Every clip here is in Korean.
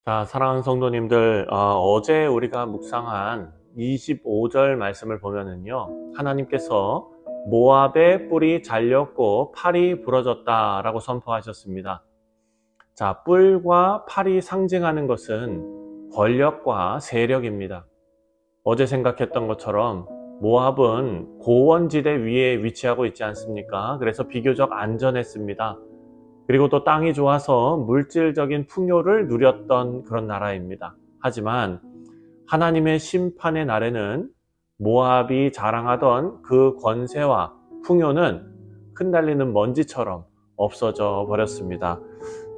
자, 사랑하는 성도님들, 어제 우리가 묵상한 25절 말씀을 보면은요, 하나님께서 모압의 뿔이 잘렸고 팔이 부러졌다 라고 선포하셨습니다. 자, 뿔과 팔이 상징하는 것은 권력과 세력입니다. 어제 생각했던 것처럼 모압은 고원지대 위에 위치하고 있지 않습니까? 그래서 비교적 안전했습니다. 그리고 또 땅이 좋아서 물질적인 풍요를 누렸던 그런 나라입니다. 하지만 하나님의 심판의 날에는 모압이 자랑하던 그 권세와 풍요는 흩날리는 먼지처럼 없어져 버렸습니다.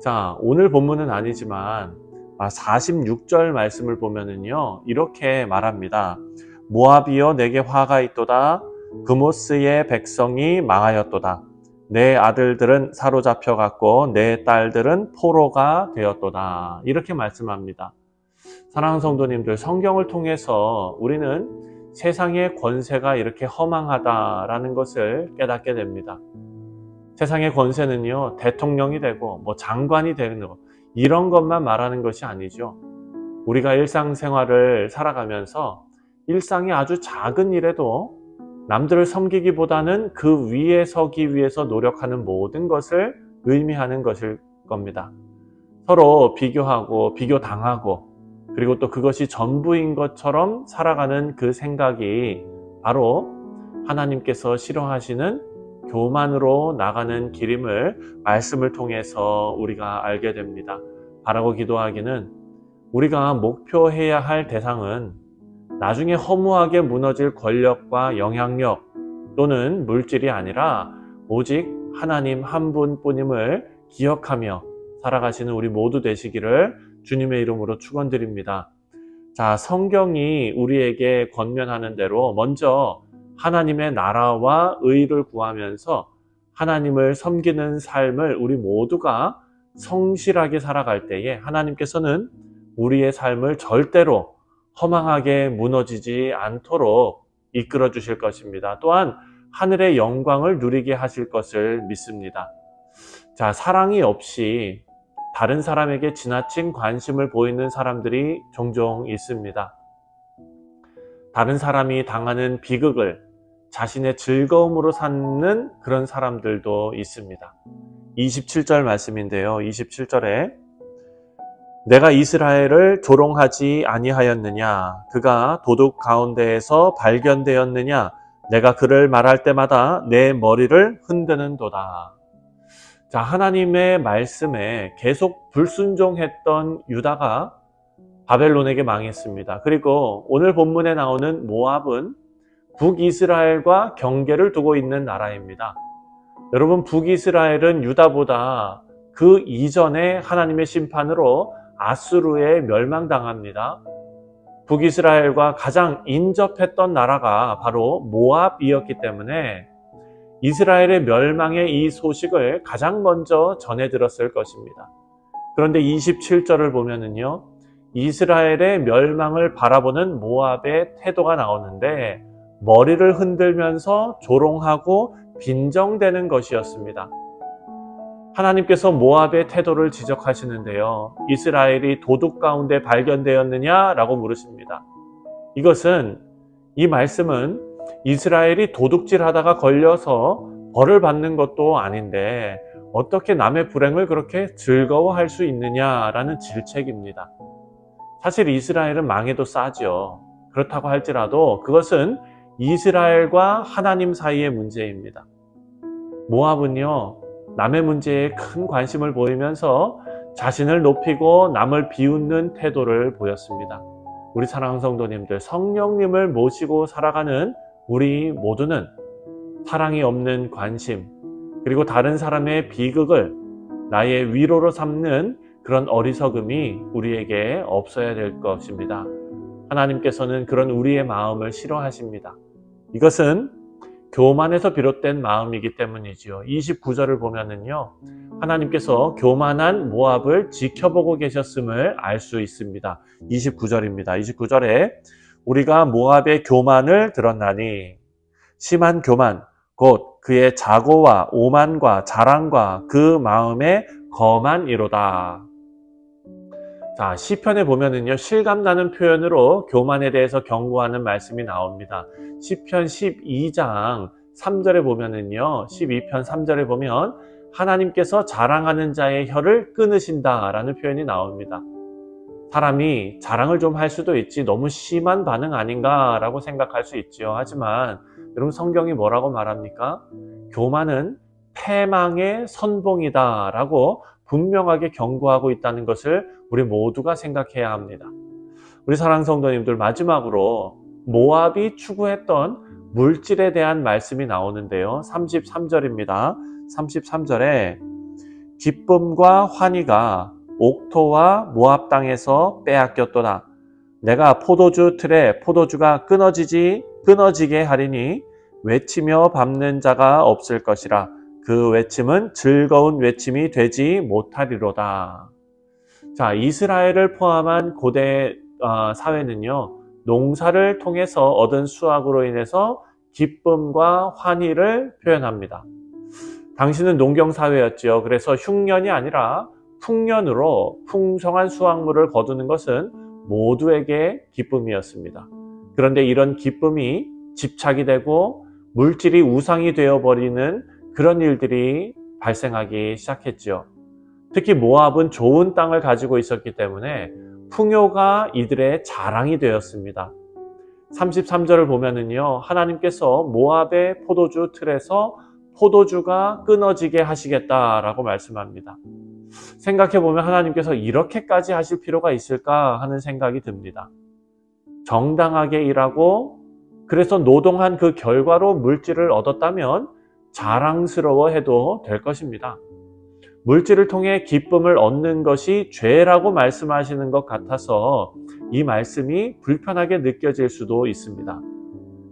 자, 오늘 본문은 아니지만 46절 말씀을 보면은요, 이렇게 말합니다. 모압이여 내게 화가 있도다. 그모스의 백성이 망하였도다. 내 아들들은 사로잡혀갔고 내 딸들은 포로가 되었도다. 이렇게 말씀합니다. 사랑하는 성도님들, 성경을 통해서 우리는 세상의 권세가 이렇게 허망하다라는 것을 깨닫게 됩니다. 세상의 권세는요, 대통령이 되고 장관이 되는 것, 이런 것만 말하는 것이 아니죠. 우리가 일상생활을 살아가면서 일상의 아주 작은 일에도 남들을 섬기기보다는 그 위에 서기 위해서 노력하는 모든 것을 의미하는 것일 겁니다. 서로 비교하고 비교당하고 그리고 또 그것이 전부인 것처럼 살아가는 그 생각이 바로 하나님께서 싫어하시는 교만으로 나가는 길임을 말씀을 통해서 우리가 알게 됩니다. 바라고 기도하기는 우리가 목표해야 할 대상은 나중에 허무하게 무너질 권력과 영향력 또는 물질이 아니라 오직 하나님 한 분뿐임을 기억하며 살아가시는 우리 모두 되시기를 주님의 이름으로 축원드립니다. 자, 성경이 우리에게 권면하는 대로 먼저 하나님의 나라와 의를 구하면서 하나님을 섬기는 삶을 우리 모두가 성실하게 살아갈 때에 하나님께서는 우리의 삶을 절대로 허망하게 무너지지 않도록 이끌어 주실 것입니다. 또한 하늘의 영광을 누리게 하실 것을 믿습니다. 자, 사랑이 없이 다른 사람에게 지나친 관심을 보이는 사람들이 종종 있습니다. 다른 사람이 당하는 비극을 자신의 즐거움으로 삼는 그런 사람들도 있습니다. 27절 말씀인데요. 27절에 내가 이스라엘을 조롱하지 아니하였느냐? 그가 도둑 가운데에서 발견되었느냐? 내가 그를 말할 때마다 내 머리를 흔드는도다. 자, 하나님의 말씀에 계속 불순종했던 유다가 바벨론에게 망했습니다. 그리고 오늘 본문에 나오는 모압은 북이스라엘과 경계를 두고 있는 나라입니다. 여러분, 북이스라엘은 유다보다 그 이전에 하나님의 심판으로 아수르에 멸망당합니다. 북이스라엘과 가장 인접했던 나라가 바로 모압이었기 때문에 이스라엘의 멸망의 이 소식을 가장 먼저 전해 들었을 것입니다. 그런데 27절을 보면은요, 이스라엘의 멸망을 바라보는 모압의 태도가 나오는데 머리를 흔들면서 조롱하고 빈정대는 것이었습니다. 하나님께서 모압의 태도를 지적하시는데요. 이스라엘이 도둑 가운데 발견되었느냐라고 물으십니다. 이 말씀은 이스라엘이 도둑질하다가 걸려서 벌을 받는 것도 아닌데 어떻게 남의 불행을 그렇게 즐거워할 수 있느냐라는 질책입니다. 사실 이스라엘은 망해도 싸죠. 그렇다고 할지라도 그것은 이스라엘과 하나님 사이의 문제입니다. 모압은요, 남의 문제에 큰 관심을 보이면서 자신을 높이고 남을 비웃는 태도를 보였습니다. 우리 사랑하는 성도님들, 성령님을 모시고 살아가는 우리 모두는 사랑이 없는 관심, 그리고 다른 사람의 비극을 나의 위로로 삼는 그런 어리석음이 우리에게 없어야 될 것입니다. 하나님께서는 그런 우리의 마음을 싫어하십니다. 이것은 교만에서 비롯된 마음이기 때문이지요. 29절을 보면은요, 하나님께서 교만한 모압을 지켜보고 계셨음을 알 수 있습니다. 29절입니다. 29절에 우리가 모압의 교만을 들었나니, 심한 교만, 곧 그의 자고와 오만과 자랑과 그 마음의 거만이로다. 자, 시편에 보면은요, 실감나는 표현으로 교만에 대해서 경고하는 말씀이 나옵니다. 시편 12장 3절에 보면은요, 12편 3절에 보면 하나님께서 자랑하는 자의 혀를 끊으신다라는 표현이 나옵니다. 사람이 자랑을 좀 할 수도 있지 너무 심한 반응 아닌가라고 생각할 수 있지요. 하지만 여러분, 성경이 뭐라고 말합니까? 교만은 패망의 선봉이다라고 분명하게 경고하고 있다는 것을 우리 모두가 생각해야 합니다. 우리 사랑하는 성도님들, 마지막으로 모압이 추구했던 물질에 대한 말씀이 나오는데요. 33절입니다. 33절에 기쁨과 환희가 옥토와 모압 땅에서 빼앗겼도다. 내가 포도주 틀에 포도주가 끊어지게 하리니 외치며 밟는 자가 없을 것이라. 그 외침은 즐거운 외침이 되지 못하리로다. 자, 이스라엘을 포함한 고대 사회는요, 농사를 통해서 얻은 수확으로 인해서 기쁨과 환희를 표현합니다. 당시는 농경사회였지요. 그래서 흉년이 아니라 풍년으로 풍성한 수확물을 거두는 것은 모두에게 기쁨이었습니다. 그런데 이런 기쁨이 집착이 되고 물질이 우상이 되어버리는 그런 일들이 발생하기 시작했죠. 특히 모압은 좋은 땅을 가지고 있었기 때문에 풍요가 이들의 자랑이 되었습니다. 33절을 보면은요, 하나님께서 모압의 포도주 틀에서 포도주가 끊어지게 하시겠다라고 말씀합니다. 생각해보면 하나님께서 이렇게까지 하실 필요가 있을까 하는 생각이 듭니다. 정당하게 일하고 그래서 노동한 그 결과로 물질을 얻었다면 자랑스러워해도 될 것입니다. 물질을 통해 기쁨을 얻는 것이 죄라고 말씀하시는 것 같아서 이 말씀이 불편하게 느껴질 수도 있습니다.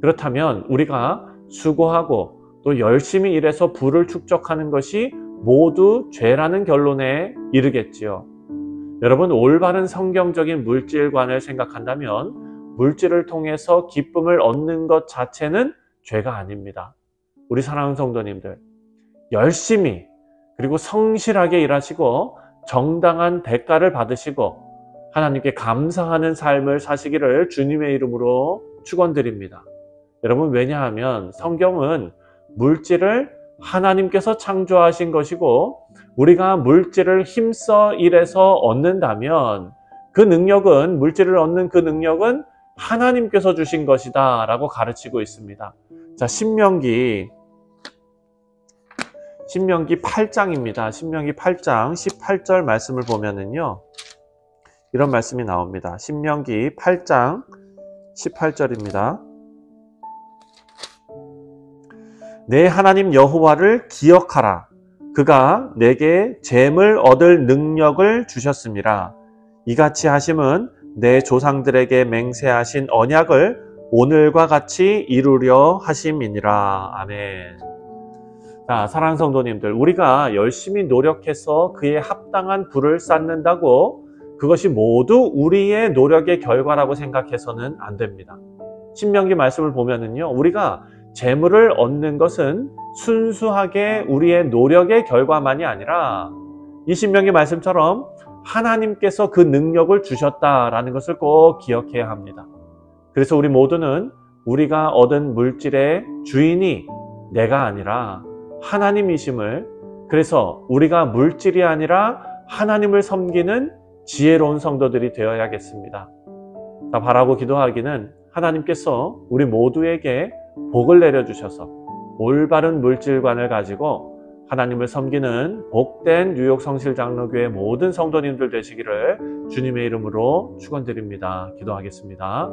그렇다면 우리가 수고하고 또 열심히 일해서 부를 축적하는 것이 모두 죄라는 결론에 이르겠지요. 여러분, 올바른 성경적인 물질관을 생각한다면 물질을 통해서 기쁨을 얻는 것 자체는 죄가 아닙니다. 우리 사랑하는 성도님들, 열심히 그리고 성실하게 일하시고 정당한 대가를 받으시고 하나님께 감사하는 삶을 사시기를 주님의 이름으로 축원드립니다. 여러분, 왜냐하면 성경은 물질을 하나님께서 창조하신 것이고 우리가 물질을 힘써 일해서 얻는다면 그 능력은, 물질을 얻는 그 능력은 하나님께서 주신 것이다 라고 가르치고 있습니다. 자, 신명기 8장입니다. 신명기 8장 18절 말씀을 보면은요, 이런 말씀이 나옵니다. 신명기 8장 18절입니다. 내 하나님 여호와를 기억하라. 그가 내게 재물 얻을 능력을 주셨습니다. 이같이 하심은 내 조상들에게 맹세하신 언약을 오늘과 같이 이루려 하심이니라. 아멘. 자, 사랑하는 성도님들, 우리가 열심히 노력해서 그에 합당한 부를 쌓는다고 그것이 모두 우리의 노력의 결과라고 생각해서는 안 됩니다. 신명기 말씀을 보면은요, 우리가 재물을 얻는 것은 순수하게 우리의 노력의 결과만이 아니라 이 신명기 말씀처럼 하나님께서 그 능력을 주셨다라는 것을 꼭 기억해야 합니다. 그래서 우리 모두는 우리가 얻은 물질의 주인이 내가 아니라 하나님이심을, 그래서 우리가 물질이 아니라 하나님을 섬기는 지혜로운 성도들이 되어야겠습니다. 자, 바라고 기도하기는 하나님께서 우리 모두에게 복을 내려주셔서 올바른 물질관을 가지고 하나님을 섬기는 복된 뉴욕 성실장로교회 모든 성도님들 되시기를 주님의 이름으로 축원드립니다. 기도하겠습니다.